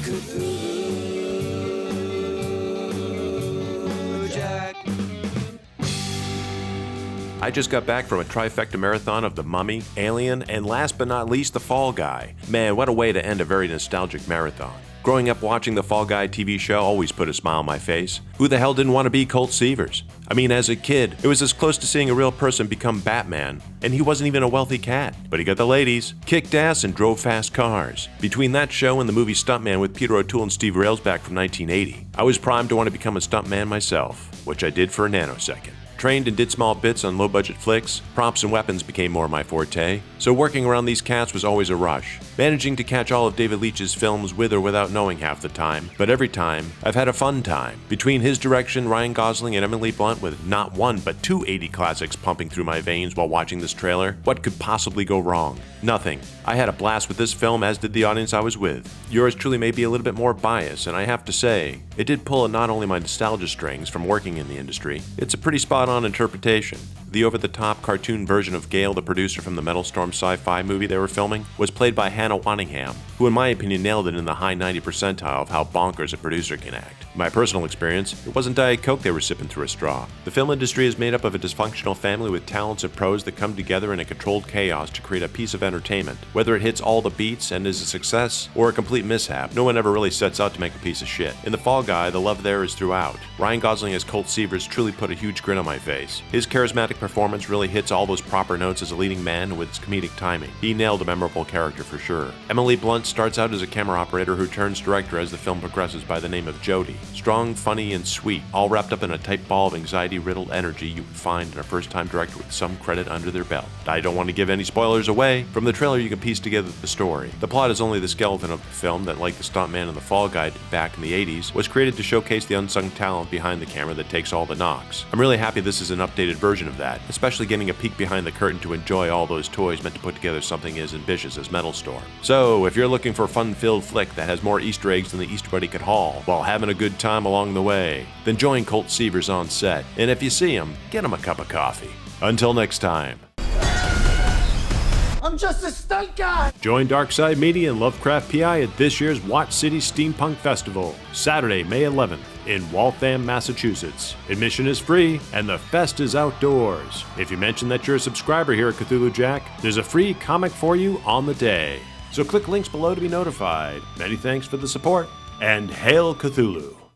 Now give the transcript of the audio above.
CTHULHU Jack. I just got back from a trifecta marathon of The Mummy, Alien, and last but not least, The Fall Guy. Man, what a way to end a very nostalgic marathon. Growing up watching the Fall Guy TV show always put a smile on my face. Who the hell didn't want to be Colt Seavers? I mean, as a kid, it was as close to seeing a real person become Batman, and he wasn't even a wealthy cat. But he got the ladies, kicked ass, and drove fast cars. Between that show and the movie Stuntman with Peter O'Toole and Steve Railsback from 1980, I was primed to want to become a stuntman myself, which I did for a nanosecond. Trained and did small bits on low-budget flicks, props and weapons became more my forte, so working around these cats was always a rush. Managing to catch all of David Leitch's films with or without knowing half the time, but every time, I've had a fun time. Between his direction, Ryan Gosling, and Emily Blunt with not one but two 80 classics pumping through my veins while watching this trailer, what could possibly go wrong? Nothing. I had a blast with this film, as did the audience I was with. Yours truly may be a little bit more biased, and I have to say, it did pull at not only my nostalgia strings from working in the industry, it's a pretty spot-on interpretation. The over-the-top cartoon version of Gale, the producer from the Metal Storm sci-fi movie they were filming, was played by Hannah Waddingham, who in my opinion nailed it in the high 90 percentile of how bonkers a producer can act. In my personal experience, it wasn't Diet Coke they were sipping through a straw. The film industry is made up of a dysfunctional family with talents and pros that come together in a controlled chaos to create a piece of entertainment. Whether it hits all the beats and is a success, or a complete mishap, no one ever really sets out to make a piece of shit. In The Fall Guy, the love there is throughout. Ryan Gosling as Colt Seavers truly put a huge grin on my face. His charismatic performance really hits all those proper notes as a leading man with its comedic timing. He nailed a memorable character for sure. Emily Blunt starts out as a camera operator who turns director as the film progresses by the name of Jodie. Strong, funny, and sweet, all wrapped up in a tight ball of anxiety-riddled energy you would find in a first-time director with some credit under their belt. I don't want to give any spoilers away. From the trailer you can piece together the story. The plot is only the skeleton of the film that, like the stuntman and the Fall Guy did back in the 80s, was created to showcase the unsung talent behind the camera that takes all the knocks. I'm really happy this is an updated version of that, especially getting a peek behind the curtain to enjoy all those toys meant to put together something as ambitious as Metal Storm. So, if you're looking for a fun-filled flick that has more Easter eggs than the Easter Bunny could haul, while having a good time along the way, then join Colt Seavers on set, and if you see him, get him a cup of coffee. Until next time. I'm just a stunt guy! Join Darkside Media and Lovecraft PI at this year's Watch City Steampunk Festival, Saturday, May 11th, in Waltham, Massachusetts. Admission is free, and the fest is outdoors. If you mention that you're a subscriber here at Cthulhu Jack, there's a free comic for you on the day. So click links below to be notified. Many thanks for the support, and Hail Cthulhu!